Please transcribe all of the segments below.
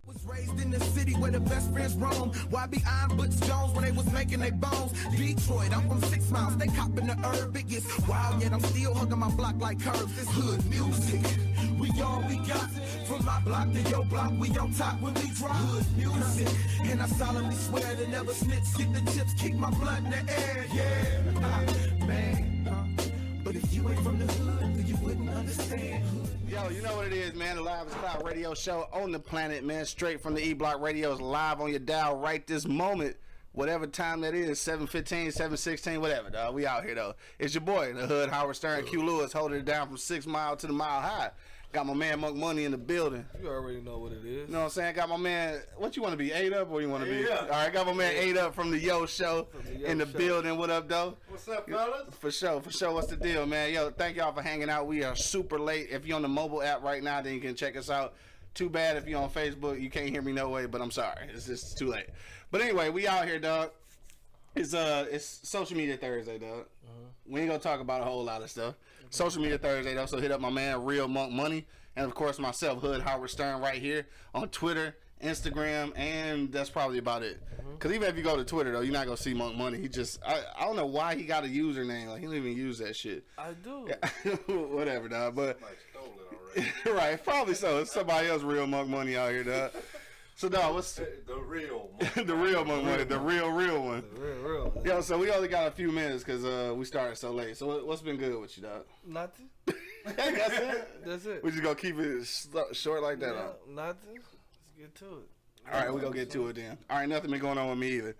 Was raised in the city where the best friends roam. Why behind Butch Jones when they was making their bones? Detroit, I'm from 6 miles, they copping the herb. It gets wild, yet I'm still hugging my block like curves. This hood music, we all we got. From my block to your block, we on top when we drop. Hood music, and I solemnly swear to never snitch. Get the chips, kick my blood in the air, yeah. Man, but if you ain't from the hood, then you wouldn't understand. Yo, you know what it is, man. The Live is Cloud radio show on the planet, man. Straight from the E-Block Radios, live on your dial right this moment. Whatever time that is, 7:15, 7:16, whatever, dog. We out here, though. It's your boy, the Hood, Howard Stern, Q Lewis, holding it down from 6 Mile to the Mile High. Got my man Monk Money in the building. You already know what it is. You know what I'm saying? Got my man, what you want to be, 8 Up, or you want to be? Yeah. All right, got my man 8 Up from the Yo Show in the building. What up, though? What's up, fellas? For sure. What's the deal, man? Yo, thank y'all for hanging out. We are super late. If you're on the mobile app right now, then you can check us out. Too bad if you're on Facebook, you can't hear me no way, but I'm sorry. It's just too late. But anyway, we out here, dog. It's Social Media Thursday, dog. We ain't gonna talk about a whole lot of stuff. Social Media Thursday, though, so hit up my man Real Monk Money, and of course myself, Hood Howard Stern, right here on Twitter, Instagram, and that's probably about it. Cause even if you go to Twitter, though, you're not gonna see Monk Money. He just I don't know why he got a username. Like, he don't even use that shit. I do. Yeah. Whatever, dog. But Somebody stole it already. right, probably so. It's somebody else Real Monk Money out here, dog. So, dog, what's The real Monk. the real Monk Money, the real one. Real. Yo, so we only got a few minutes because we started so late. So what's been good with you, dog? Nothing. That's it? That's it. We just gonna keep it short like that, huh? Nothing. Let's get to it. All right, we gonna get to it then. All right, nothing been going on with me either.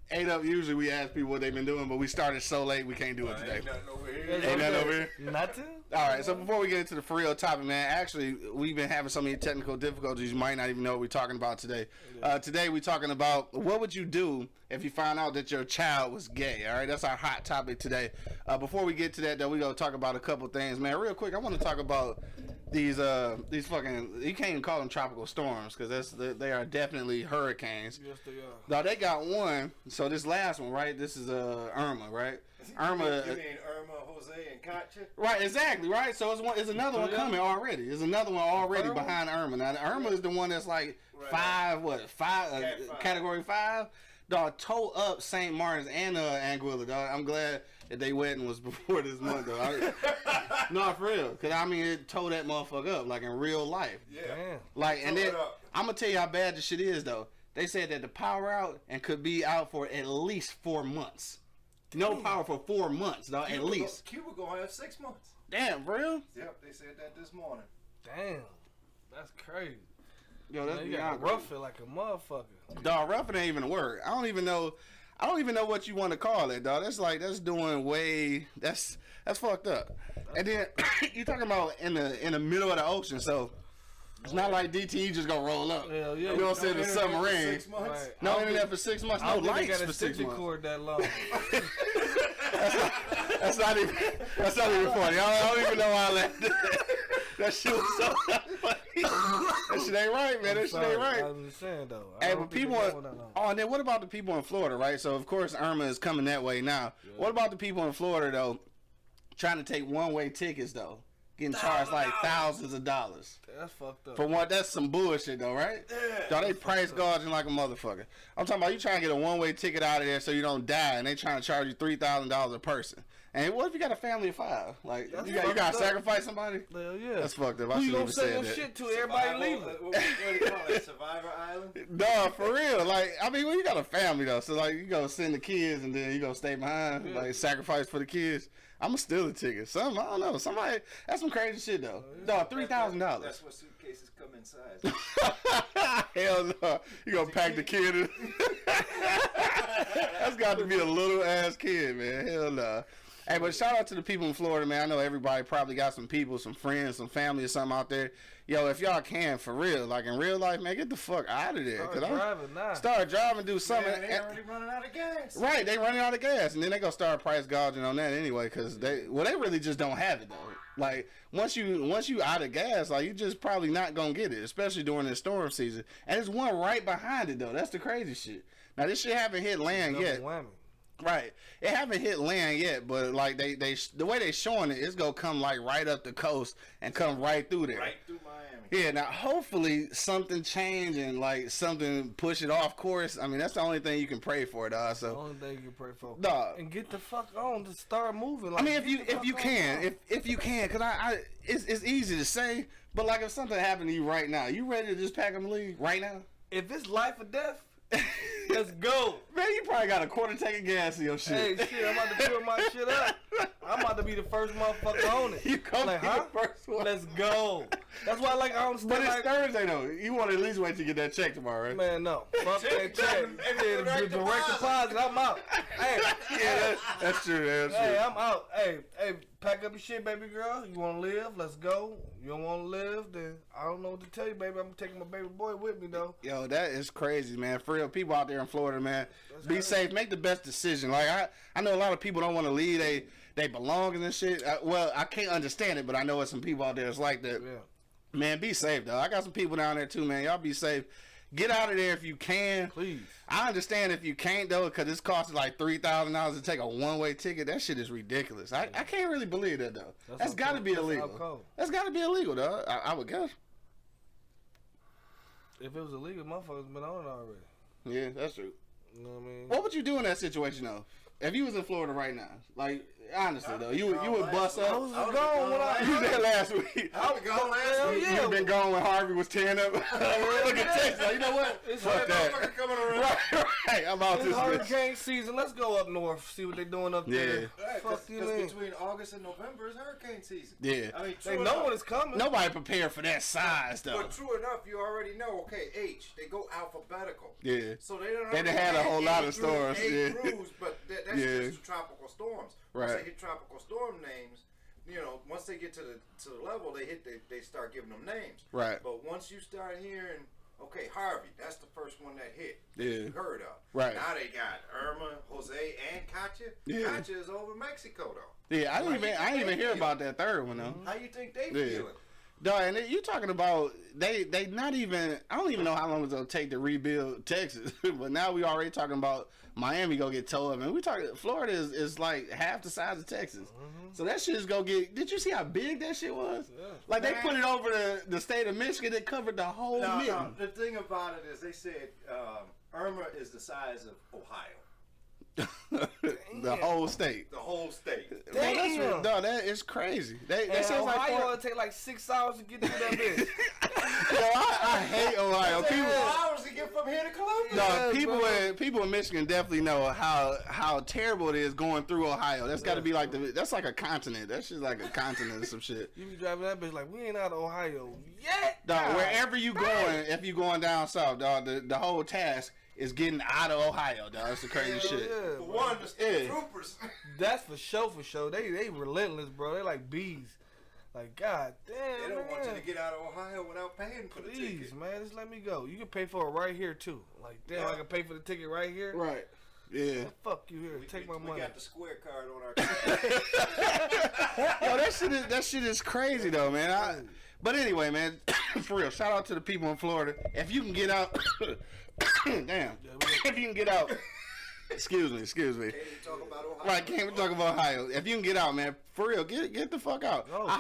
8 Up, usually we ask people what they've been doing, but we started so late we can't do it today. Ain't nothing over here. Ain't nothing over here? Nothing? All right, so before we get into the for real topic, man, actually, we've been having so many technical difficulties, you might not even know what we're talking about today. Today, we're talking about what would you do if you found out that your child was gay, all right? That's our hot topic today. Before we get to that, though, we're going to talk about a couple things, man. Real quick, I want to talk about these fucking, you can't even call them tropical storms, because they are definitely hurricanes. Yes, they are. Now, they got one, so this last one, right? This is Irma, right? Irma. You mean Irma, Jose, and Katya? Right, exactly, right? So it's another one coming already. There's another one already behind Irma. Now, the Irma is the one that's like five, category 5? Dog, tore up St. Martin's and Anguilla, dog. I'm glad that they wedding was before this month, though. No, for real. Because, I mean, it tore that motherfucker up, like in real life. Yeah. Damn. Like, and then, I'm going to tell you how bad this shit is, though. They said that the power out and could be out for at least 4 months. No power for 4 months, dog, at least. Cuba gonna have 6 months. Damn, for real? Yep, they said that this morning. Damn. That's crazy. Yo, that's You got rough it like a motherfucker. Dog, rough it ain't even a word. I don't even know what you want to call it, dog. That's doing way. That's fucked up. And then you talking about in the middle of the ocean, so it's not like DTE just gonna roll up. Hell yeah. You know what I'm saying? The submarine. 6 months. Right. No internet for 6 months. No I don't think they lights got for a 6 stitching months. cord that long. That's not even funny. I don't even know why I laughed at that. That shit was so funny. That shit ain't right, man. That shit ain't right. I'm just saying though. Hey, but people, and then what about the people in Florida, right? So of course Irma is coming that way now. Yeah. What about the people in Florida though, trying to take one-way tickets though, getting charged like thousands of dollars? That's fucked up. For one, that's some bullshit though, right? Yeah. Dog, they price gouging like a motherfucker. I'm talking about you trying to get a one-way ticket out of there so you don't die, and they trying to charge you $3,000 a person. And what if you got a family of 5? Like you got to sacrifice somebody? Hell yeah. That's fucked up. I Who you shouldn't gonna even send say your that. shit to? Everybody leaving. What do you call it? Survivor Island? No, for real. Like, I mean, when you got a family though, so like you go send the kids and then you go stay behind, like sacrifice for the kids. I'ma steal the ticket. I don't know. Somebody, that's some crazy shit though. Dog, $3,000. That's what suitcases come in size. Hell no. You gonna pack the kid in? That's got to be a little ass kid, man. Hell no. Hey, but shout out to the people in Florida, man. I know everybody probably got some people, some friends, some family or something out there. Yo, if y'all can, for real, like in real life, man, get the fuck out of there. Start driving, do something. Man, they already running out of gas. Right, they running out of gas, and then they gonna start price gouging on that anyway, because they really just don't have it though. Like once you out of gas, like you just probably not gonna get it, especially during this storm season. And there's one right behind it though. That's the crazy shit. Now this shit haven't hit land yet. Whammy. Right, it haven't hit land yet, but like they the way they showing it, it's gonna come like right up the coast and come right through there. Right through Miami. Yeah, now hopefully something change and like something push it off course. I mean, that's the only thing you can pray for, dog. The So, only thing you can pray for. dog. And get the fuck on to start moving. Like, I mean, if get you the fuck on can, now. if you can, cause it's easy to say, but like if something happened to you right now, you ready to just pack up and leave right now? If it's life or death, let's go. Man, you probably got a quarter tank of gas in your shit. Hey, shit, I'm about to fill my shit up. I'm about to be the first motherfucker on it. You gonna like, be huh? the first one. Let's go. That's why, like, I don't But stay it's like, Thursday though. You want to at least wait till you get that check tomorrow, right? man, no. Fuck that check. Yeah, the direct deposit. I'm out. Hey, Yeah, that's true. That's true. hey, I'm out. Hey, pack up your shit, baby girl. You want to live? Let's go. You don't want to live? Then I don't know what to tell you, baby. I'm taking my baby boy with me, though. Yo, that is crazy, man. For real, people out there in Florida, man, be safe. Make the best decision. Like I know a lot of people don't want to leave. They belongings and shit. Well, I can't understand it, but I know there's some people out there that's like that. Yeah. Man, be safe, though. I got some people down there too, man. Y'all be safe. Get out of there if you can. Please. I understand if you can't though, because it's costing like $3,000 to take a one-way ticket. That shit is ridiculous. I can't really believe that though. That's got to be illegal. That's got to be illegal, though. I would guess. If it was illegal, motherfuckers been on it already. Yeah, that's true. You know what I mean? What would you do in that situation though? If you was in Florida right now, like honestly though, you would bust I up. was gone when I You was there last week. I was gone last week. yeah. You been gone when Harvey was tearing up. Look at Texas. Like, you know what? It's Fuck that. Motherfucker coming around. Right. I'm out It's this bitch. hurricane season. Let's go up north, see what they doing up there. Yeah. Right, Fuck you, man. because between August and November is hurricane season. Yeah. I mean, They true know enough, when it's coming. Nobody prepared for that size though. But true enough, you already know. Okay, H. They go alphabetical. Yeah. So they don't. They done had a whole lot of through storms, A yeah. through, but that's Yeah. just tropical storms. Right. Once they hit tropical storm names, you know, once they get to the level they start giving them names. Right. But once you start hearing, okay, Harvey, that's the first one that hit. Yeah. You heard of. Right. Now they got Irma, Jose, and Katya. Yeah. Katya is over Mexico though. Yeah, I didn't even hear about that third one though. How you think they Yeah. feeling? Dog, and you talking about they not even. I don't even know how long it's gonna take to rebuild Texas, but now we already talking about Miami gonna get towed up, and we talking Florida is like half the size of Texas, so that shit's gonna get. Did you see how big that shit was? Yeah. Like they put it over the state of Michigan, it covered the whole No, mitten. the thing about it is they said Irma is the size of Ohio. The whole state. The whole state. Man, Damn. dog, that is crazy. That And sounds like Ohio will take like 6 hours to get through that bitch. Yo, I hate Ohio. Take People, 4 hours to get from here to Columbia. no, Yeah, people in Michigan definitely know how terrible it is going through Ohio. That's got to be like that's like a continent. That's just like a continent or some shit. You be driving that bitch like, we ain't out of Ohio yet. Dog, God. wherever you going, if you going down south, dog, the whole task is getting out of Ohio, dog. That's the crazy shit. Yeah, For bro. one, the state Yeah. troopers. That's for sure. They relentless, bro. They like bees. Like, god damn, They don't want you to man. get out of Ohio without paying for the Please, ticket. man, just let me go. You can pay for it right here too. Like, damn, I can pay for the ticket right here. Right. Yeah. Man, fuck you here. Take my We money. got the square card on our ticket. Yo, that shit is crazy though, man. But anyway, man, for real, shout out to the people in Florida. If you can get out, damn, if you can get out, excuse me. Can't even talk about Ohio. Right, can't we talk about Ohio? If you can get out, man, for real, get the fuck out. No. I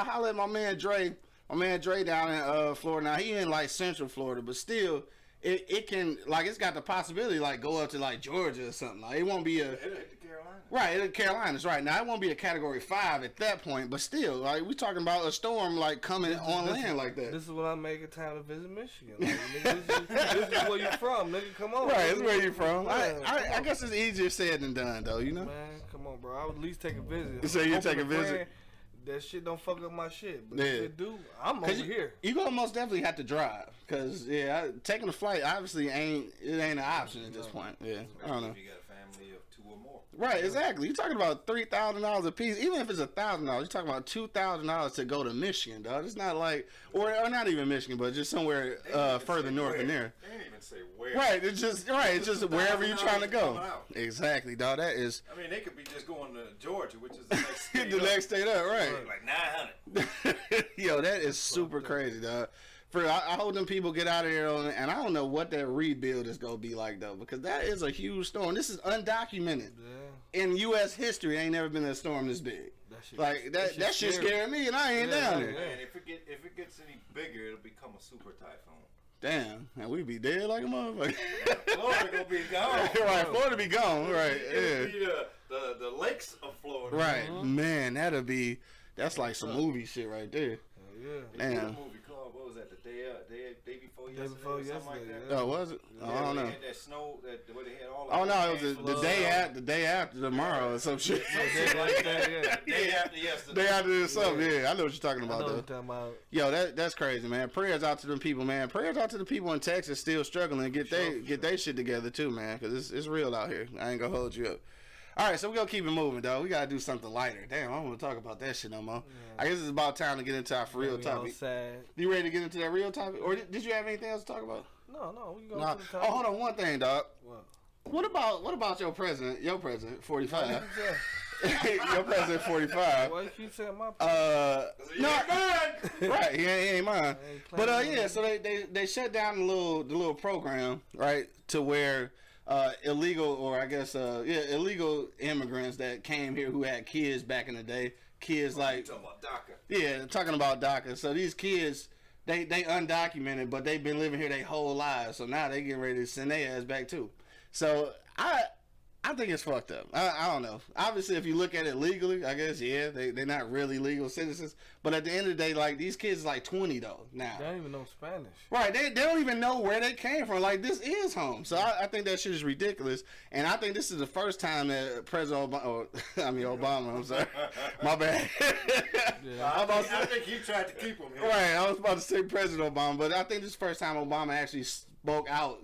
holler at my man Dre down in Florida. Now he in like Central Florida, but still, it can like it's got the possibility like go up to like Georgia or something. Like it won't be a It'll hit the Carolina. right. The Carolinas, right now it won't be a Category 5 at that point, but still, like we talking about a storm like coming on land like that. This is when I make a time to visit Michigan. Like, nigga, this is where you from, nigga. Come on. Right, nigga. that's where you from. Man, I come on. guess it's easier said than done, though. You know. Man, come on, bro. I would at least take a visit. So you Hoping take a visit? friend That shit don't fuck up my shit. But Yeah. if it do, I'm over here. You gonna most definitely have to drive, cause taking a flight obviously ain't an option at this point. Yeah, I don't know. If you got a family of 2 or more. Right, exactly. You're talking about $3,000 a piece. Even if it's $1,000, you're talking about $2,000 to go to Michigan, dog. It's not like, or not even Michigan, but just somewhere They didn't even further say north where. than there. They didn't even say where. Right, it's just wherever you're trying to go. $1,000 coming out. Exactly, dog. That is I mean, they could be just going to Georgia, which is the next state the up. next state up, right? Like 900. Yo, that is super crazy, dog. I hope them people get out of there, and I don't know what that rebuild is gonna be like though, because that is a huge storm. This is undocumented Yeah. in U.S. history. Ain't never been a storm this big. That shit, Like that shit scary. scared me, and I ain't Yeah, down yeah, there. yeah. And if it gets any bigger, here, it'll become a super typhoon. Damn, and we be dead like a motherfucker. Florida gonna be gone. Right, Florida be gone. Right, yeah. It'll be the lakes of Florida. Right, man, that's like some movie shit right there. Yeah. They did a Damn. movie called, what was that? The day before yesterday. Before or something like yesterday, that. Oh, was it? Yeah, I don't know. They had that snow. Where they had all. Oh no, it was Floods. the day after tomorrow or some shit. Like that, yeah. Day after yesterday. Day after this something, yeah. I know what you're talking I know about what though. you're talking about. Yo, that's crazy, man. Prayers out to them people, man. Prayers out to the people in Texas still struggling. Get they shit together too, man. Cause it's real out here. I ain't gonna hold you up. All right, so we gonna keep it moving, though. We gotta do something lighter. Damn, I don't want to talk about that shit no more. I guess it's about time to get into our for real topic. Sad. You ready to get into that real topic, or did you have anything else to talk about? No, we can go Nah. to the topic. Oh, hold on, one thing, dog. What? What about your president? Your president, 45. Your president, 45. Why you keep saying my No, right? He ain't mine. ain't But playing yeah, so they shut down the little program, right, to where illegal, or I guess illegal immigrants that came here who had kids back in the day, kids like Talking about DACA. yeah, talking about DACA. So these kids, they undocumented, but they've been living here their whole lives. So now they getting ready to send their ass back too. So I think it's fucked up. I don't know. Obviously, if you look at it legally, I guess, yeah, they're not really legal citizens. But at the end of the day, like, these kids is like 20, though, now. They don't even know Spanish. Right, they don't even know where they came from. Like, this is home. So I think that shit is ridiculous. And I think this is the first time that President Obama, I'm sorry. My bad. I think he tried to keep him here. Right, I was about to say President Obama, but I think this is the first time Obama actually spoke out,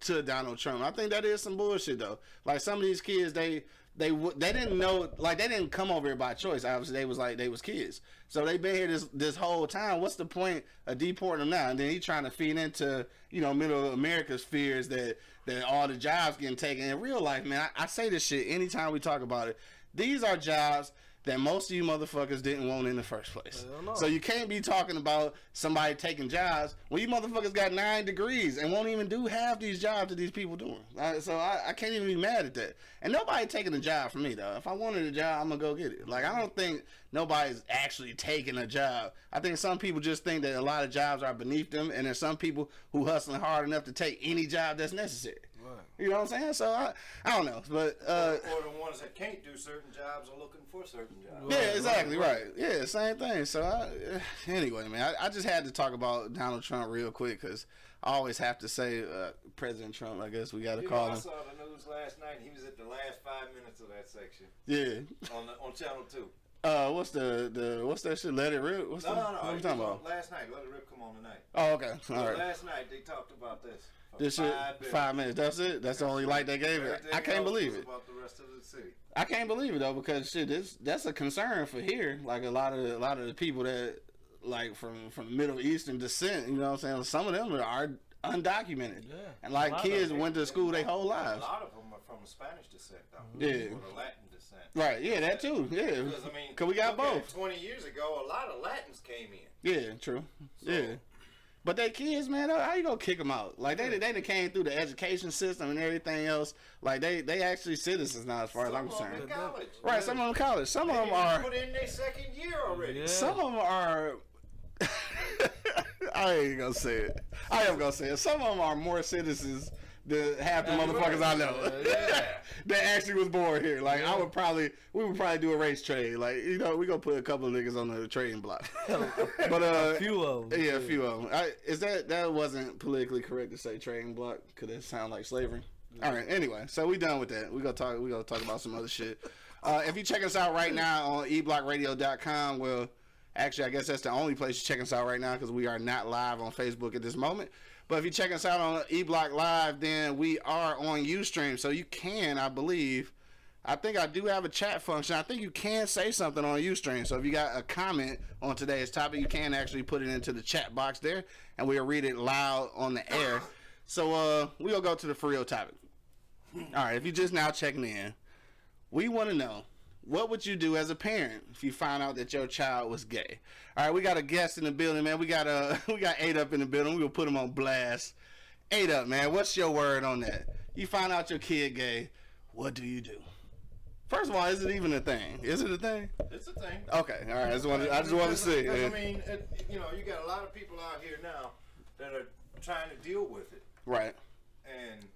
to Donald Trump. I think that is some bullshit, though. Like, some of these kids, they didn't know, like, they didn't come over here by choice. Obviously, they was kids. So they been here this whole time. What's the point of deporting them now? And then he trying to feed into, middle America's fears that all the jobs getting taken. In real life, man, I say this shit anytime we talk about it. These are jobs that most of you motherfuckers didn't want in the first place. So you can't be talking about somebody taking jobs when you motherfuckers got 9 degrees and won't even do half these jobs that these people doing. So I can't even be mad at that. And nobody taking a job from me, though. If I wanted a job, I'm going to go get it. Like, I don't think nobody's actually taking a job. I think some people just think that a lot of jobs are beneath them, and there's some people who hustling hard enough to take any job that's necessary. Right. You know what I'm saying? So I don't know, but Or the ones that can't do certain jobs are looking for certain jobs. yeah, exactly right. Yeah, same thing. So anyway, man, I just had to talk about Donald Trump real quick because I always have to say President Trump. I guess we got to call I him. saw the news last night. He was at the last 5 minutes of that section Yeah. on Channel 2. What's what's that shit? Let It Rip? What No. are you talking about? Last night, Let It Rip come on tonight. Oh, okay. All right. Last night they talked about this. For This shit, 5 minutes. 5 minutes. That's it. That's the only light they gave it. Everything I can't else believe was it. About the rest of the city. I can't believe it though, because shit, that's a concern for here. Like a lot of the people that like from Middle Eastern descent, you know what I'm saying? Some of them are undocumented. Yeah. And like kids went to school their whole A lives. lot of them are from Spanish descent, though. Yeah. Or the Latin descent. Right, yeah, that too. Yeah. Because, I mean, Cause we got look at both. it, 20 years ago, a lot of Latins came in. Yeah, true. Yeah. But they kids, man, how you gonna kick them out? Like they done came through the education system and everything else. Like they actually citizens now, as far as I'm Some of them concerned. in college. Right, some of them in college. Some of them They are. put in their second year already. Yeah. Some of them are. I ain't gonna say it. I am gonna say it. Some of them are more citizens than half the motherfuckers I know. That actually was born here. Like we would probably do a race trade. Like we gonna put a couple of niggas on the trading block. But A few of them. yeah, a few of them. That wasn't politically correct to say trading block? Could it sound like slavery? All right. Anyway, so we done with that. We gonna talk about some other shit. If you check us out right now on eblockradio.com, well, actually, I guess that's the only place you check us out right now because we are not live on Facebook at this moment. But if you check us out on eBlock Live, then we are on Ustream. So you can, I think I do have a chat function. I think you can say something on Ustream. So if you got a comment on today's topic, you can actually put it into the chat box there, and we'll read it loud on the air. So we'll go to the for real topic. All right, if you're just now checking in, we want to know, what would you do as a parent if you found out that your child was gay? All right, we got a guest in the building, man. We got 8 Up in the building. We'll put him on blast. 8 Up, man. What's your word on that? You find out your kid gay. What do you do? First of all, is it even a thing? Is it a thing? It's a thing. Okay, all right. I just wanted to see. I mean, you got a lot of people out here now that are trying to deal with it. Right. And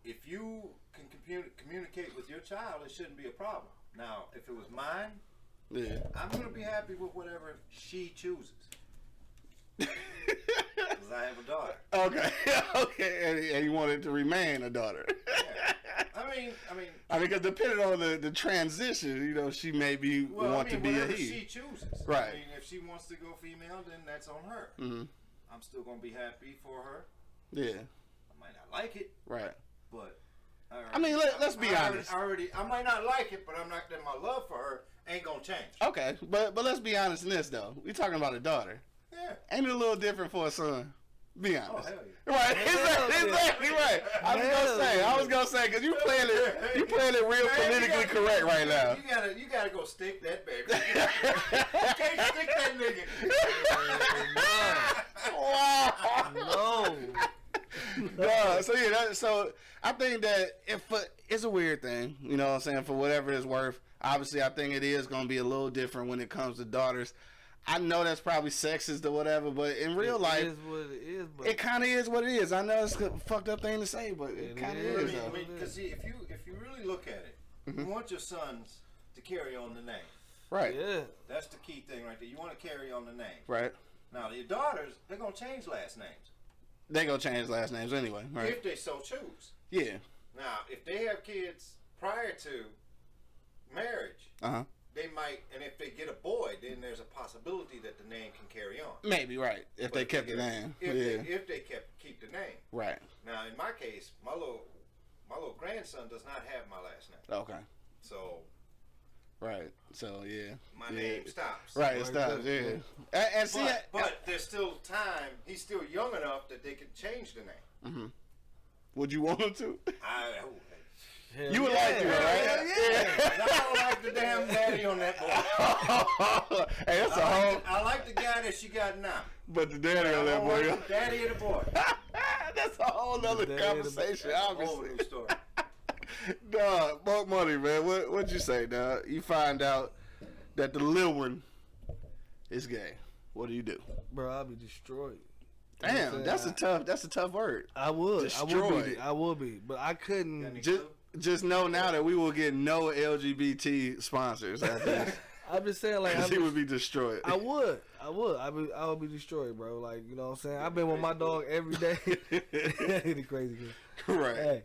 if you can communicate with your child, it shouldn't be a problem. Now, if it was mine, Yeah. I'm going to be happy with whatever she chooses. Because I have a daughter. Okay. Okay. And you want it to remain a daughter. Yeah. I mean, because depending on the transition, she may be to be a whatever he. she chooses. Right. I mean, if she wants to go female, then that's on her. Mm-hmm. I'm still going to be happy for her. Yeah. I might not like it. Right. But let's be honest. I might not like it, but I'm not. That my love for her ain't gonna change. Okay, but let's be honest in this though. We talking about a daughter. Yeah. Ain't it a little different for a son? Be honest. Oh, hell yeah. Right, exactly right. I was gonna say, because you playing it real politically correct right now. You gotta go stick that baby. You can't stick that nigga. Wow. No. So I think that it's a weird thing, you know what I'm saying, for whatever it's worth. Obviously, I think it is going to be a little different when it comes to daughters. I know that's probably sexist or whatever, but in real life, it is what it is. But it kind of is what it is. I know it's a fucked up thing to say, but it kind of is. I mean, because if you really look at it, you want your sons to carry on the name. Right. Yeah. That's the key thing right there. You want to carry on the name. Right. Now, your daughters, they're going to change last names. They gonna change last names anyway, right? If they so choose. Yeah. Now, if they have kids prior to marriage, they might, and if they get a boy, then there's a possibility that the name can carry on. Maybe, right? If they kept the name. If they keep the name. Right. Now, in my case, my little grandson does not have my last name. Okay. So. Right. So yeah. My name stops. Right. It stops. Yeah. And see, but there's still time. He's still young enough that they could change the name. Mm-hmm. Would you want him to? You would like to, right? Yeah. I don't like the damn daddy on that boy. Hey, that's a whole. I like the guy that she got now. But the daddy on that boy. Like the daddy of the boy. That's a whole other conversation. Obviously. Whole story. Dog, bulk money, man. What'd you say, dog? You find out that the little one is gay. What do you do? Bro, I'll be destroyed. Damn, that's a tough word. I would. Destroyed. I would be. But I couldn't. Just know now that we will get no LGBT sponsors after this. I'm just saying, like, he would be destroyed. I would. I would be destroyed, bro. Like, you know what I'm saying? I've been with my dog every day. The crazy kid. Right. Hey,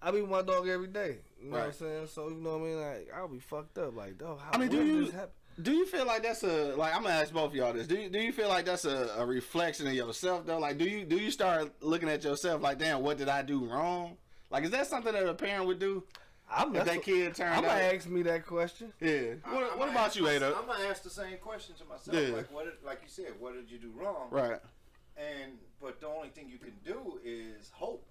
I be with my dog every day. You know what I'm saying? So, you know what I mean? Like, I'll be fucked up. Like, dog, how do you feel like that's I'm gonna ask both of y'all this. Do you feel like that's a reflection of yourself though? Like, do you start looking at yourself like, damn, what did I do wrong? Like, is that something that a parent would do? If that kid turned out? I'm gonna ask me that question. Yeah. What about you, Ada? I'm gonna ask the same question to myself. Yeah. Like you said, what did you do wrong? Right. But the only thing you can do is hope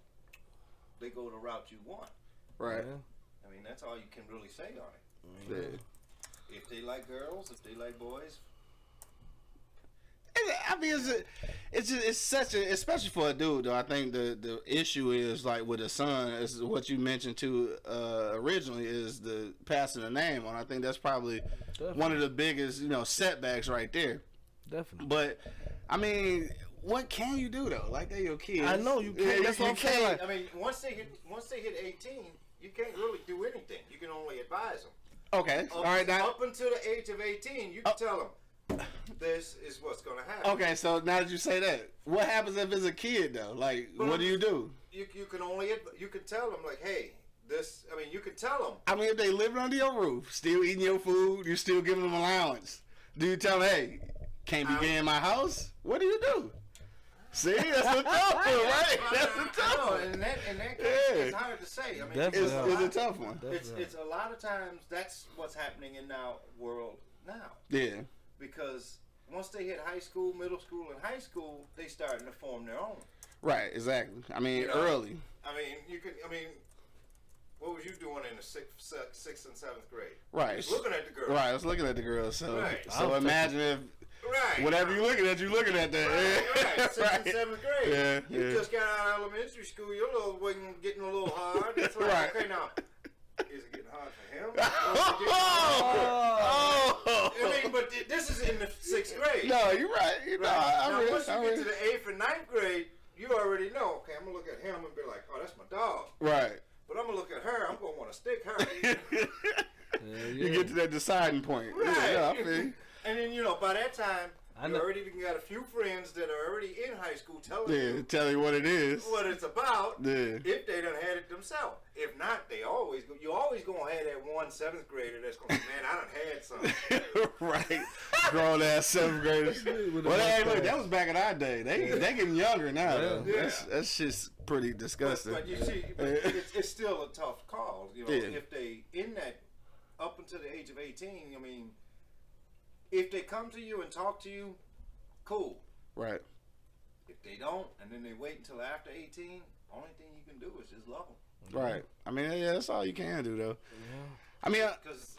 they go the route you want. Right. Yeah. I mean, that's all you can really say on it. Yeah. If they like girls, if they like boys. I mean, it's such a, especially for a dude though. I think the issue is like with a son, is what you mentioned too originally, is the passing the name on. I think that's probably one of the biggest setbacks right there. Definitely. But I mean, what can you do though? Like, they're your kids. I know you can't. That's what I'm saying. Like, I mean, once they hit 18, you can't really do anything. You can only advise them. Okay. All right. Now, up until the age of 18, you can tell them this is what's going to happen. Okay. So now that you say that, what happens if it's a kid though? Like, what do you do? You can tell them like, hey, this. I mean, you can tell them. I mean, if they living under your roof, still eating your food, you're still giving them allowance. Do you tell them, hey, can't be gay in my house? What do you do? See, that's a tough one, right? That's a tough one. In that case, it's hard to say. I mean, it's a tough one. It's a lot of times that's what's happening in our world now. Yeah. Because once they hit high school, middle school, and high school, they starting to form their own. Right. Exactly. I mean, early. I mean, what was you doing in the sixth and seventh grade? Right. You was looking at the girls. Right. I was looking at the girls. So, right. So imagine if. Right. Whatever you're looking at, you're looking at that. Right. Sixth and seventh grade. Yeah. You just got out of elementary school. Your little wing getting a little hard. It's like, Right. okay, now, is it getting hard for him? I mean, but this is in the 6th grade. No, you're right. Now, once you get to the 8th and 9th grade, you already know. Okay, I'm gonna look at him and be like, "Oh, that's my dog." Right. But I'm gonna look at her. I'm gonna want to stick her. You get to that deciding point. Right. Yeah, I feel. And then by that time, you already got a few friends that are already in high school telling you. Tell you what it is. What it's about. Yeah. If they done had it themselves. If not, you always gonna have that one 7th grader that's gonna say, "Man, I done had something." Right. Grown ass 7th graders. Well, hey, look, that was back in our day. They getting younger now. Though. Yeah. That's just pretty disgusting. But you see, it's still a tough call. If they in that up until the age of 18. I mean, if they come to you and talk to you, cool. Right. If they don't, and then they wait until after 18, only thing you can do is just love them. Right. I mean, yeah, that's all you can do, though. Yeah. I mean, because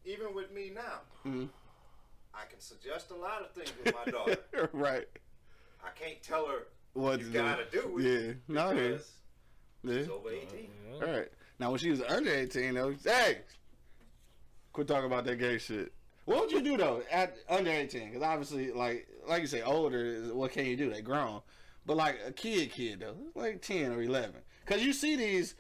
even with me now, I can suggest a lot of things with my daughter. Right. I can't tell her what you gotta do it. Yeah. No. Because yeah. she's over 18. All right. Now, when she was under 18, though, hey, quit talking about that gay shit. What would you do though at under 18? Because obviously, like you say, older. What can you do? They grown. But like a kid though, like 10 or 11. Because you see these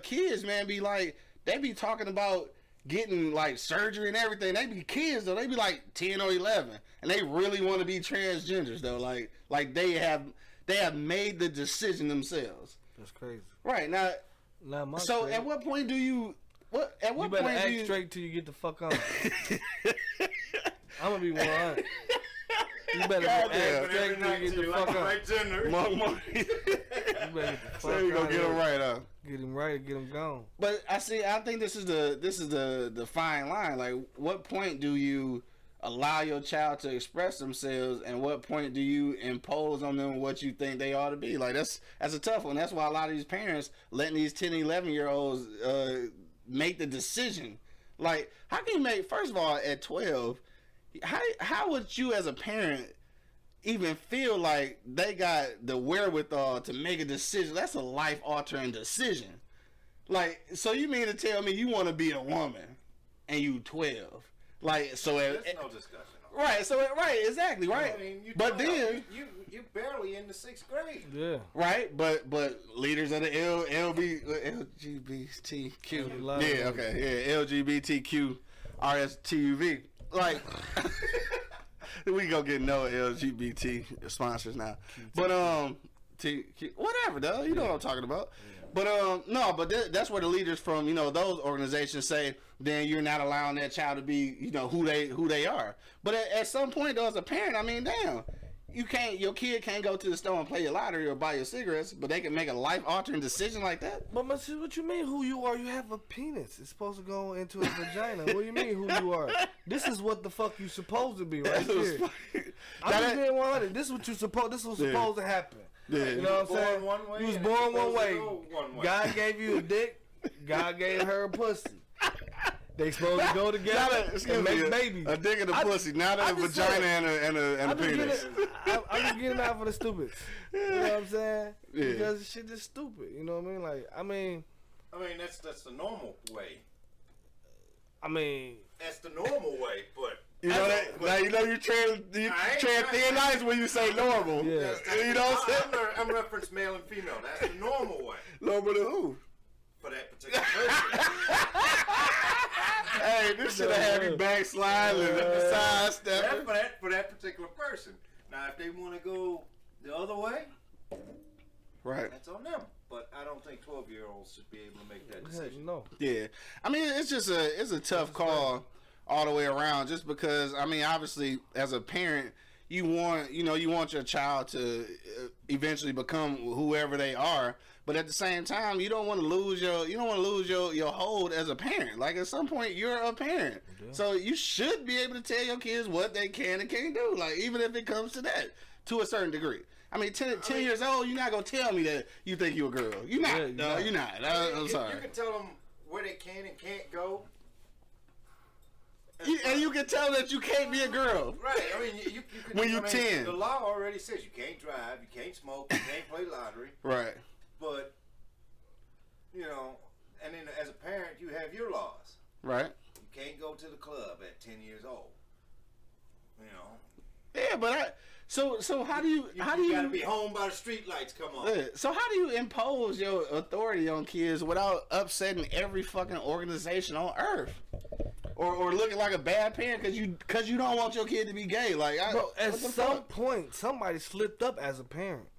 kids, man, be like they be talking about getting like surgery and everything. They be kids though. They be like 10 or 11, and they really want to be transgenders though. Like they have made the decision themselves. That's crazy. Right now. So crazy. at what point do you? At what you better point act do you straight till you get the fuck on. I'm gonna be 100. You better act straight till you get the fuck on. Right gender. You better get the fuck So you gonna get him right, huh? Get him right or get him gone. But I think this is the fine line. Like, what point do you allow your child to express themselves, and what point do you impose on them what you think they ought to be? Like, that's a tough one. That's why a lot of these parents letting these 10, 11-year-olds make the decision. Like, how can you make, first of all, at 12, how would you as a parent even feel like they got the wherewithal to make a decision? That's a life-altering decision. Like, so you mean to tell me you want to be a woman and you 12? Like, so there's no discussion. Right, exactly, right. I mean, but then you barely in the 6th grade. Yeah. Right, but leaders of the LGBTQ. Yeah, okay, yeah, LGBTQ RSTUV. Like, we go get no LGBT sponsors now. But whatever, though. You know what I'm talking about. But no, but that's where the leaders from those organizations say then you're not allowing that child to be who they are. But at some point though, as a parent, I mean, damn, your kid can't go to the store and play your lottery or buy your cigarettes, but they can make a life altering decision like that. But what you mean who you are? You have a penis. It's supposed to go into a vagina. What do you mean who you are? This is what the fuck you supposed to be right here. I'm just being 100. This is what you supposed. This was supposed to happen. Yeah. You know what I'm saying? You was born one way. God gave you a dick. God gave her a pussy. They supposed to go together and make babies. A dick and a pussy, not a vagina and a penis. I'm just getting out for the stupids. You know what I'm saying? Yeah. Because this shit is stupid. You know what I mean? Like, I mean, that's the normal way. That's the normal way, but. You know that? Now you tread thin ice when you say normal. Yeah. You know what I'm saying? I'm reference male and female. That's the normal way. Normal to who? For that particular person. Hey, this should have had me backslide and sidestep. For that particular person. Now, if they want to go the other way, right, that's on them. But I don't think 12-year-olds should be able to make that decision. No. Yeah, I mean, it's a tough call all the way around. Just because, I mean, obviously, as a parent, you want your child to eventually become whoever they are. But at the same time, you don't want to lose your hold as a parent. Like, at some point, you're a parent, so you should be able to tell your kids what they can and can't do. Like, even if it comes to that, to a certain degree. I mean, 10 years old, you're not gonna tell me that you think you're a girl. You're not. You're not. I'm sorry. You can tell them where they can and can't go. And you can tell that you can't be a girl. Right. I mean, you can, when you're 10. The law already says you can't drive, you can't smoke, you can't play lottery. Right. But, and then as a parent, you have your laws. Right. You can't go to the club at 10 years old. You know. Yeah, but so how do you gotta be home by the street lights come on. Yeah, so how do you impose your authority on kids without upsetting every fucking organization on earth? Or looking like a bad parent because you don't want your kid to be gay. Like, bro, at some point, somebody slipped up as a parent.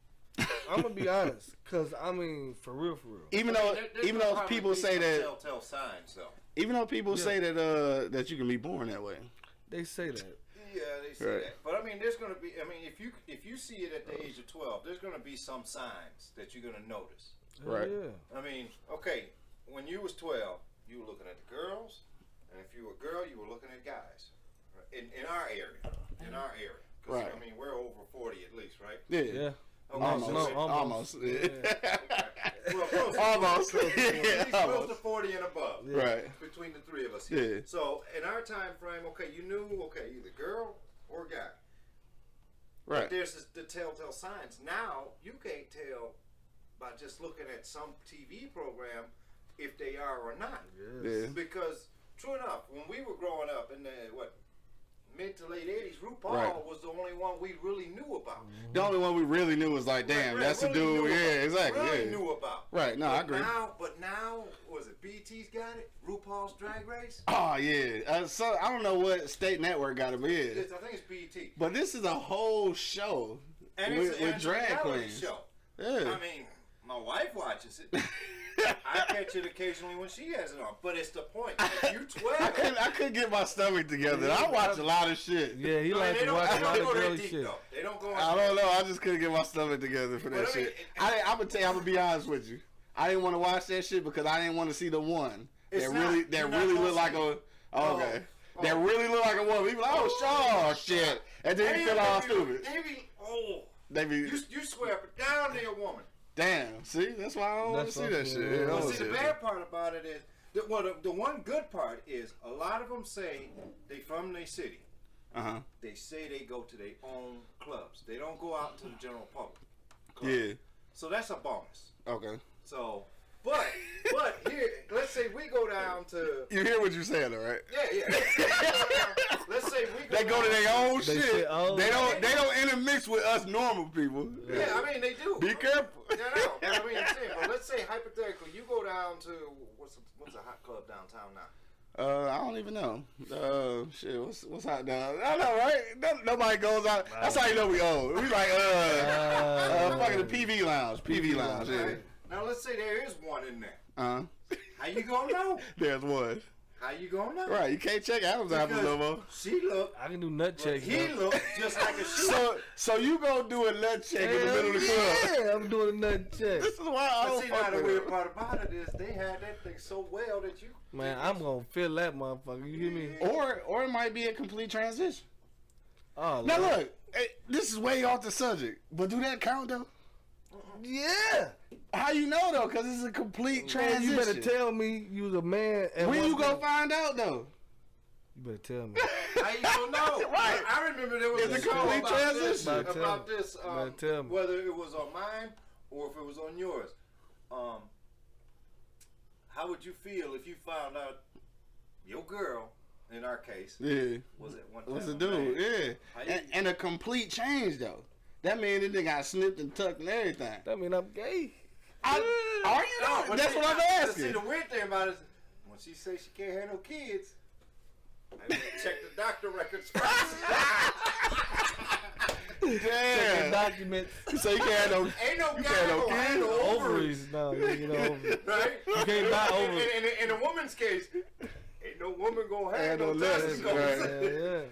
I'm gonna be honest, cause I mean, for real. Even though people say that, telltale signs, though. Even though people say that that you can be born that way, they say that. Yeah, they say that. But I mean, there's gonna be. I mean, if you see it at the age of 12, there's gonna be some signs that you're gonna notice. Right. Yeah. I mean, okay, when you was 12, you were looking at the girls. And if you were a girl, you were looking at guys. In our area. Because, right. I mean, we're over 40 at least, right? Yeah. Okay, almost. Yeah. Okay. Well, almost. Close to 40 and above. Yeah. Right. Between the three of us here. Yeah. So, in our time frame, okay, you knew, either girl or guy. Right. But there's the telltale signs. Now, you can't tell by just looking at some TV program if they are or not. Yes. Yeah. Because... True enough, when we were growing up in the mid to late 80s, RuPaul was the only one we really knew about. The only one we really knew was like, damn, that's the dude. Yeah, exactly. Really knew about. Right. No, I agree. But now, was it BT's got it? RuPaul's Drag Race. Oh yeah. So I don't know what state network got it, but yeah. I think it's BT. But this is a whole show with drag queens. Show. Yeah. I mean, my wife watches it. I catch it occasionally when she has it on, but it's the point. If you 12, I couldn't get my stomach together. I watch a lot of shit. Yeah, he likes to watch a lot of girly shit. Though. They don't go. I don't know. I just couldn't get my stomach together for that shit. I'm gonna be honest with you. I didn't want to watch that shit because I didn't want to see the one that really looked like a. Okay. That really looked like a woman. People like, oh, shit, and then you feel all stupid. You swear up and down to your woman. Damn, see, that's why I don't want to see that shit. Well, see, the bad part about it is, the one good part is a lot of them say they from their city. They say they go to their own clubs. They don't go out to the general public. Yeah. So that's a bonus. Okay. So, but here, let's say we go down to. You hear what you're saying, though, right? Yeah. Let's say we go. They go to their own shit. They don't intermix with us normal people. Yeah, I mean they do. Be careful. Yeah, no, but I mean I'm saying, but let's say hypothetically, you go down to what's a hot club downtown now? I don't even know. Shit, what's hot down? I know, right? Nobody goes out. That's how you know we old. We like fucking the PV Lounge. PV Lounge. Yeah. Now let's say there is one in there. How you gonna know? There's one. How you gonna know? Right, you can't check Adam's apples no more. She look. I can do nut checks. He look just like a shoe. So you gonna do a nut check in the middle of the club? Yeah, I'm doing a nut check. This is why I don't fuck with the weird part about it is they had that thing so well that you. Man, I'm gonna feel that motherfucker. You hear me? Or it might be a complete transition. Oh, now look, this is way off the subject, but do that count though? Yeah. How you know though? Because it's a complete transition. You better tell me you was a man. And when you gonna find out though? You better tell me. How you gonna know? Right. I remember there was a complete transition about this. Whether it was on mine or if it was on yours. How would you feel if you found out your girl, in our case, was at one time was a dude? Yeah. And a complete change though. That mean that they got snipped and tucked and everything. That mean I'm gay. Are you? No, that's what I'm asking. See, the weird thing about it is when she says she can't have no kids, I need to check the doctor records first. Damn. Check the documents. So you can't have no. Ain't no guy no kids. No ovaries. No, you know. Right? You can't buy ovaries. In a woman's case, ain't no woman gonna have no testicles. Yeah.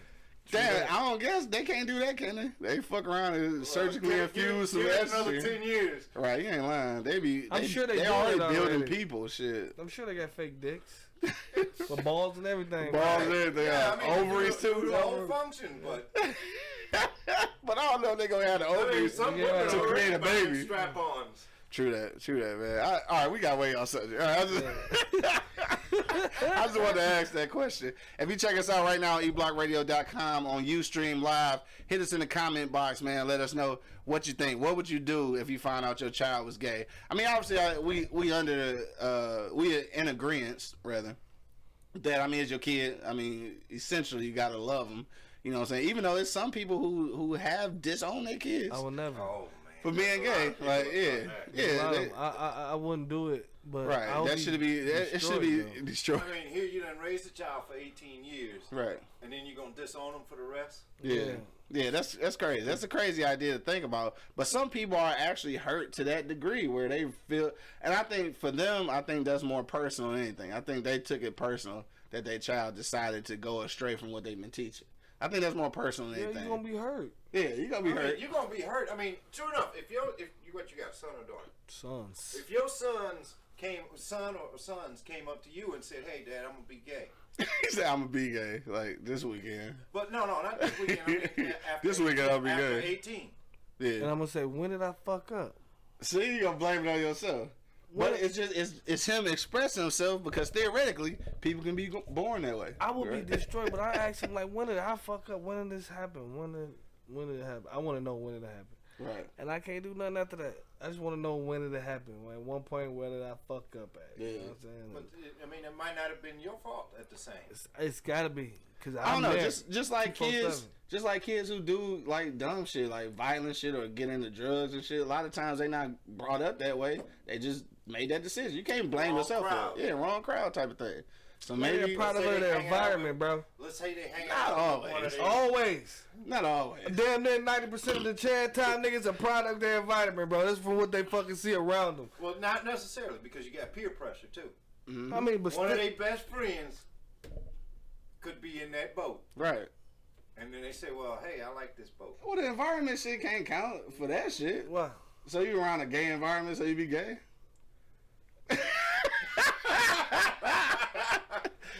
Damn, I don't guess they can't do that, can they? They fuck around and surgically infuse some another 10 years. Right, you ain't lying. I'm sure they already building people, shit. I'm sure they got fake dicks. With balls and everything. Balls and everything. Yeah, I mean, ovaries too. The whole function, but. But I don't know if they're gonna have the ovaries to create a baby. Strap-ons. True that, man. All right, we got way off subject. All right, I just wanted to ask that question. If you check us out right now on eblockradio.com on Ustream Live, hit us in the comment box, man. Let us know what you think. What would you do if you found out your child was gay? I mean, obviously, we in agreement, rather, that, I mean, as your kid, I mean, essentially, you got to love them. You know what I'm saying? Even though there's some people who have disowned their kids. I would never. Oh, man. For being gay. Like, yeah. I wouldn't do it. But Right. That should be, it should be destroyed. I mean, here you done raised a child for 18 years. Right. And then you're going to disown them for the rest? Yeah. Yeah, that's crazy. That's a crazy idea to think about. But some people are actually hurt to that degree where they feel, and I think for them, I think that's more personal than anything. I think they took it personal that their child decided to go astray from what they've been teaching. I think that's more personal than anything. You're gonna be hurt. Yeah, you're gonna be hurt. You're gonna be hurt. I mean, true enough. If you got son or daughter? Sons. If your son or sons came up to you and said, "Hey, Dad, I'm gonna be gay." He said, "I'm gonna be gay like this weekend." But no, not this weekend. I mean, after This weekend I'll be after gay. 18. Yeah. And I'm gonna say, when did I fuck up? See, you gonna blame it on yourself. But it's just it's him expressing himself because theoretically people can be born that way. I will be destroyed, but I asked him like, when did I fuck up? When did this happen? When did it happen? I want to know when did it happen. Right. And I can't do nothing after that. I just want to know when did it happen. At one point, where did I fuck up at? You know what I'm saying? But I mean, it might not have been your fault at the same. It's gotta be because I don't know. There. Just like kids, just like kids who do like dumb shit, like violent shit or get into drugs and shit. A lot of times they not brought up that way. They just made that decision. You can't blame Wrong yourself crowd. for it. Yeah, wrong crowd type of thing. So Maybe maybe a product of their environment, bro. Let's say they hang Not out with one always. of their- Always. not always. Damn near 90% of the chat time niggas are product of their environment, bro. That's from what they fucking see around them. Well, not necessarily, because you got peer pressure too. Mm-hmm. I mean, but One of their best friends could be in that boat, Right. and then they say, "Well, hey, I like this boat." Well, the environment shit can't count for that shit. what? So you around a gay environment, so you be gay?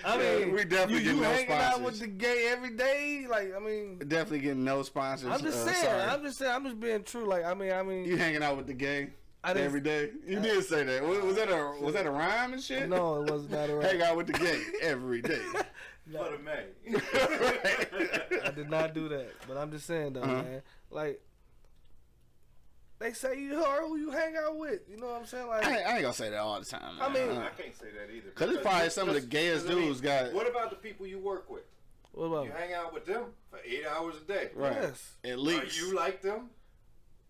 I mean, we definitely you get no hanging out sponsors. with the gay every day, like I mean. Definitely getting no sponsors. I'm just saying. Sorry. I'm just saying. I'm just being true. Like I mean. You hanging out with the gay I didn't- every day? You did say that. Was that a rhyme and shit? No, it was not a Hang out with the gay every day. For the May. I did not do that. But I'm just saying though, man. Like they say you are who you hang out with. You know what I'm saying? Like I ain't gonna say that all the time. I mean- I can't say that either. Cause it's probably some of the gayest dudes got What about the people you work with? what about You hang out with them for 8 hours a day. right Yes. at Are least. you like them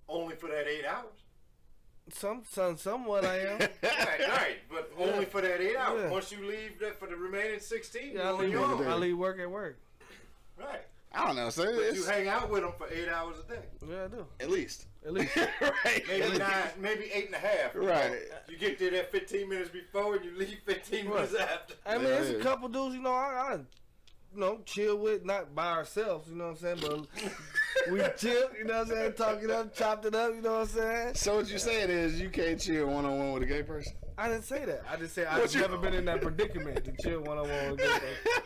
only for that 8 hours? somewhat I am. Right. But only for that 8 hours. Yeah. Once you leave that for the remaining 16, Yeah, you're on your own. I leave work at work. Right. I don't know. So But it's you hang out with them for 8 hours a day. Yeah, I do. at least. At least. Right. Maybe 9, maybe 8.5. Right. You get there that 15 minutes before and you leave 15 minutes after. I mean, Yeah, there's yeah. a couple dudes, I chill with, not by ourselves, you know what I'm saying? But we chill, you know what I'm saying? Talk it up, chopped it up, you know what I'm saying? So what you saying is you can't chill one-on-one with a gay person? I didn't say that. I just said I've never been in that predicament to chill one-on-one with a gay person.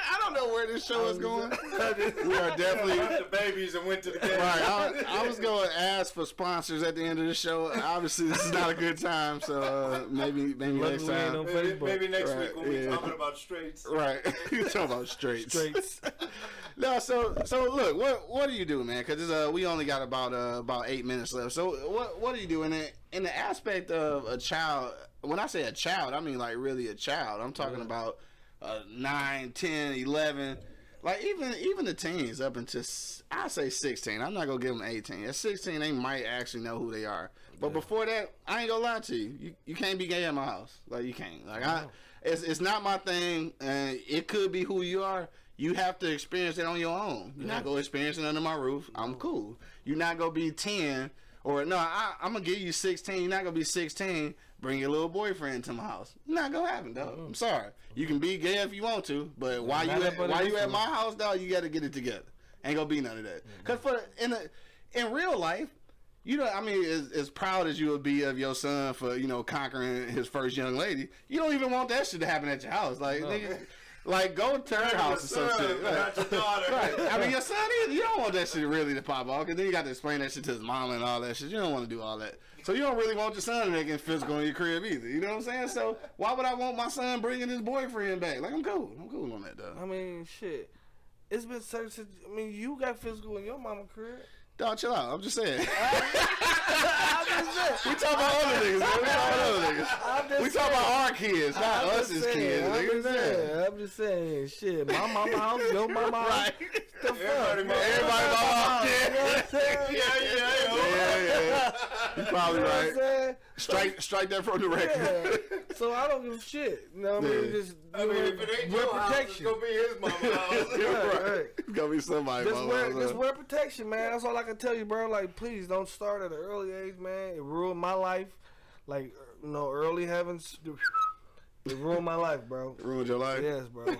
I don't know where this show is going. We are definitely Left the babies and went to the game. right. I was going to ask for sponsors at the end of the show. Obviously, this is not a good time, so maybe next Luckily, ain't time. no Maybe, Facebook. maybe next Right, week when we're yeah. talking about straights. Right, you talking about straights. Straights. No, so look, what do you do, man? Because we only got about 8 minutes left. So what do you do in the aspect of a child? When I say a child, I mean like really a child. I'm talking about 9, 10, 11, like even the teens up until I say 16. I'm not gonna give them 18. At 16, they might actually know who they are. But before that, I ain't gonna lie to you. You can't be gay at my house. Like you can't. Like it's not my thing. And it could be who you are. You have to experience it on your own. You're not gonna experience it under my roof. I'm cool. You're not gonna be 10 or no. I'm gonna give you 16. You're not gonna be 16. Bring your little boyfriend to my house. Not gonna happen, dog. I'm sorry. You can be gay if you want to, but while you at my house, dog, you gotta get it together. Ain't gonna be none of that. Cause in real life, I mean, as proud as you would be of your son for conquering his first young lady, you don't even want that shit to happen at your house. Like, nigga, Like, go to her house or some shit. Not your daughter. Right. I mean, your son, you don't want that shit really to pop off, because then you got to explain that shit to his mama and all that shit. You don't want to do all that. So you don't really want your son to get physical in your crib either. You know what I'm saying? So why would I want my son bringing his boyfriend back? Like, I'm cool. I'm cool on that, though. I mean, shit. It's been such. I mean, you got physical in your mama crib. Dog, chill out. I'm just saying. We talk about other niggas, man. We talk about our kids, not us as kids. I'm just saying. Shit, my mama house, your mama house. Right. The fuck? Everybody mama house. Yeah. You probably right. Strike that from the record. Yeah. So I don't give a shit. You know what I mean? Just, if it ain't your house, it's gonna be his mama's house. Right. It's gonna be somebody's mama house. Just wear protection, man. That's all I can tell you, bro. Like, please don't start at an early age, man. It ruined my life. Like, you know, early heavens. It ruined my life, bro. It ruined your life? Yes, bro.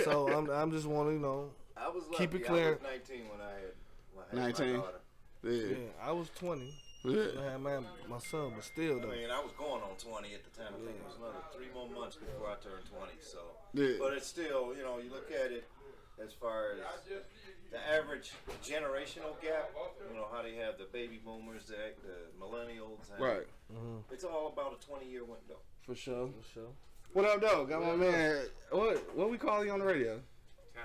So I'm just want to, you know, I was lucky. keep it clear. I was 19 when I had 19. my daughter. Yeah, I was 20. Yeah. I had my son, but still though. I mean, I was going on 20 at the time. I think it was another 3 more months before I turned 20. So, but it's still, you know, you look at it as far as the average generational gap. You know how they have the baby boomers, the millennials, and Right. It's all about a 20-year window. For sure. What up, though? Got my man. What we call you on the radio?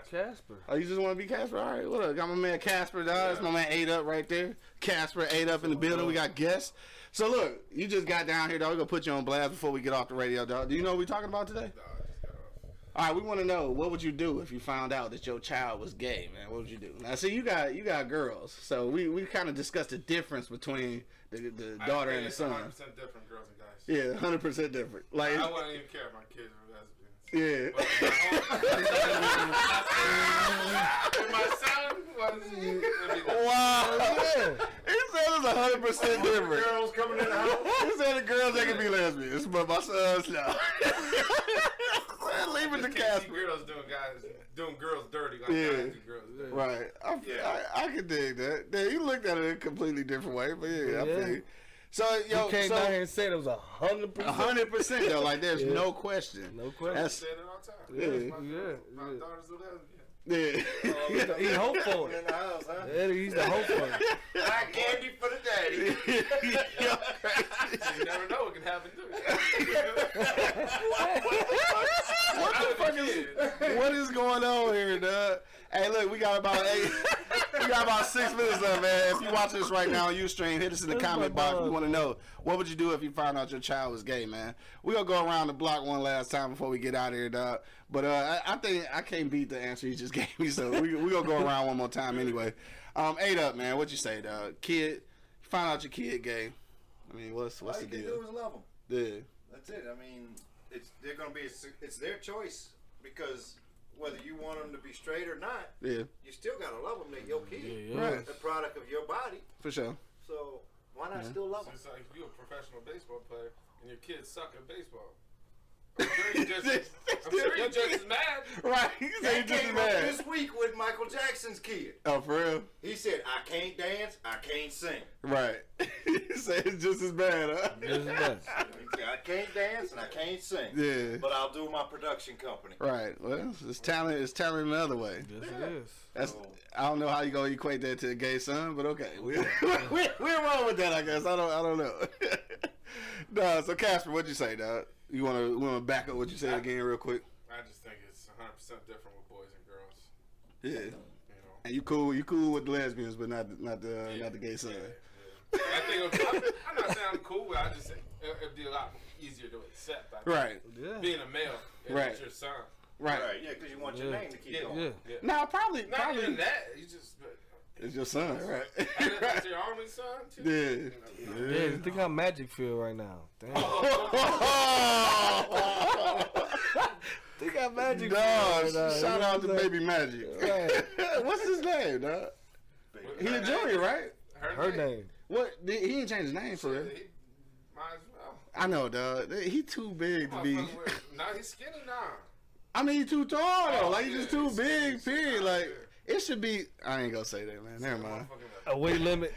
Casper. Oh, you just want to be Casper? All right, what up? Got my man Casper, dog. That's my man 8 Up right there. Casper 8 Up in the building. We got guests. So, look, you just got down here, dog. We're going to put you on blast before we get off the radio, dog. Do you know what we're talking about today? All right, we want to know, what would you do if you found out that your child was gay, man? What would you do? Now, see, you got girls. So, we kind of discussed the difference between the daughter and the son. 100% different, girls and guys. Yeah, 100% different. Like, I wouldn't even care if my kids were lesbians. Yeah. My son was. Wow. Yeah. He said it's 100% different. Girls coming in the house. He said the girls they can be lesbians, but my sons no. Leave it to Casper. Girls doing girls dirty. Like Yeah. guys do girls dirty. Right. I can dig that. Yeah, you looked at it in a completely different way, but yeah. I feel you. So, yo, you came down here and said it was 100%. 100% though, like there's no question. No question. I say it all the time. My daughter's a lesbian. Yeah. He hope for In it. the house, huh? Yeah, he's the hope for it. Hot candy for the daddy. You never know what can happen to you. What is going on here, dog? Hey, look, we got about 6 minutes left, man. If you watch this right now on Ustream, hit us in the comment box. We want to know, what would you do if you found out your child was gay, man? We're going to go around the block one last time before we get out of here, dog. But I think I can't beat the answer you just gave me, so we're going to go around one more time anyway. 8 Up, man. What you say, dog? Kid, you find out your kid gay. I mean, what's the All you deal? can do is love them. Yeah. That's it. I mean, it's their choice, because whether you want them to be straight or not, Yeah. you still gotta love them. They're your kid, Right. the product of your body. For sure. So why not still love them? It's like if you're a professional baseball player and your kids suck at baseball. I'm sure you're just as mad. Right. You say you That just came as up mad. this week with Michael Jackson's kid. Oh, for real? He said, "I can't dance, I can't sing." Right. You say it's just as bad, huh? Just as bad. He said, "I can't dance and I can't sing." Yeah. But I'll do my production company. Right. Well, it's talent in the other way. Yes, it is. That's I don't know how you gonna equate that to a gay son, but okay. We're wrong with that, I guess. I don't know. No, so Casper, what'd you say, dog? You wanna back up what you said again real quick? I just think it's 100% different with boys and girls. Yeah. You know. And you cool with the lesbians, but not the gay son. Yeah. I think I'm not saying I'm cool with it. I just think it'd be a lot easier to accept. I think. Right. Yeah. Being a male, and Right. it's your son. Right. Right, yeah, because you want your name to keep going. Yeah. No, probably Not even that. You just. it's your son, right? That's your only son too. Yeah. Yeah, think how Magic feel right now. Damn. Think how Magic feel Dog, right now. shout out to Baby Magic. Right. What's his name, dog? He a junior, right? Her name. What? He didn't change his name for it. Might as well. I know, dog. He too big to be. No, he's skinny now. I mean, he too tall though. Like he's just too big. Period. Like It should be. I ain't gonna say that, man. Never mind. A weight limit.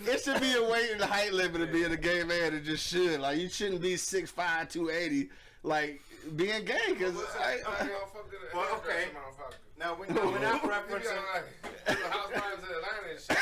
It should be a weight and height limit to being a gay man. It just should. Like, you shouldn't be 6'5", 280. Like, being gay, because well, okay. Now we're not referencing. Housewives in Atlanta and shit.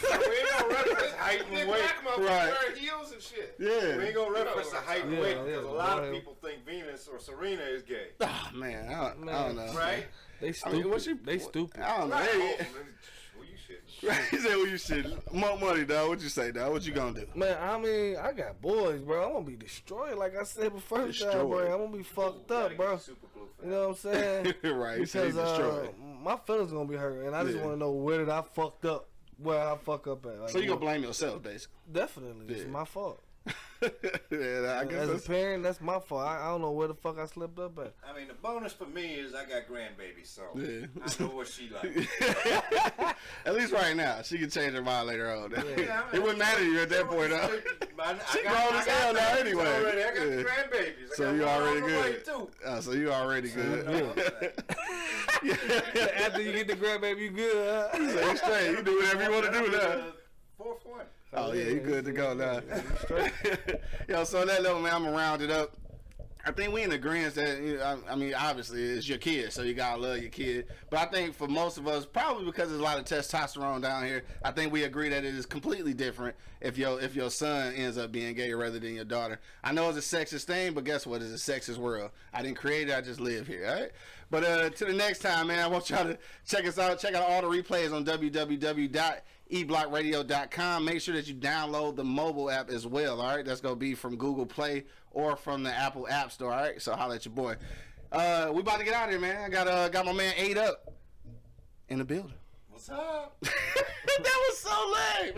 We ain't gonna reference height and weight. Right. Wearing heels and shit. Yeah. We ain't gonna reference the height and weight because a lot of people think Venus or Serena is gay. Oh, man, I don't know. Right? They stupid. They stupid. I don't know. Well, you shit. He said, well, you shit. More money, dog. What you say, dog? What you gonna do? Man, I mean, I got boys, bro. I'm gonna be destroyed, like I said before. Time, bro. I'm gonna be fucked up, bro. You know what I'm saying? Right. Because destroyed. my feelings gonna be hurt, and I just want to know where did I fucked up, where I fuck up at. Like, So you gonna blame yourself, basically? Definitely, it's my fault. Yeah, I guess as a parent, that's my fault. I don't know where the fuck I slipped up at. I mean, the bonus for me is I got grandbabies, so I know what she like. At least right now, she can change her mind later on. It wouldn't matter to you at that point, though. She grown as hell now anyway. I got the grandbabies. So you already good. So you already good. After you get the grandbaby, you good, huh? So you straight. You do whatever you want to do now. Fourth one. Oh yeah, you good to go now. Yo, so that level, man, I'm gonna round it up. I think we in agreement that, you know, I mean, obviously it's your kid, so you gotta love your kid. But I think for most of us, probably because there's a lot of testosterone down here, I think we agree that it is completely different if your son ends up being gay rather than your daughter. I know it's a sexist thing, but guess what? It's a sexist world. I didn't create it. I just live here. All right. But to the next time, man, I want y'all to check us out. Check out all the replays on www.eblockradio.com. Make sure that you download the mobile app as well. All right. That's gonna be from Google Play or from the Apple App Store. All right, so holla at your boy. We about to get out of here, man. I got my man 8 Up in the building. What's up? That was so lame.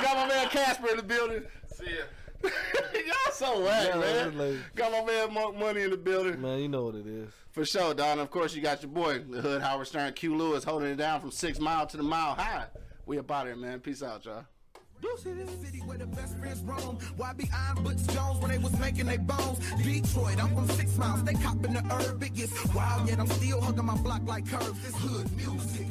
Got my man Casper in the building. See ya. Y'all so whack, man. Got my man Monk Money in the building. Man, you know what it is. For sure, Don. Of course, you got your boy, the Hood Howard Stern, Q Lewis, holding it down from 6 Mile to the Mile High. We up out here, man. Peace out, y'all. City where the best friends roam. Why be Iron Butch Jones when they was making their bones? Detroit, I'm from 6 Miles. They copping the herb. It gets wild, yet I'm still hugging my block like curves. This hood music.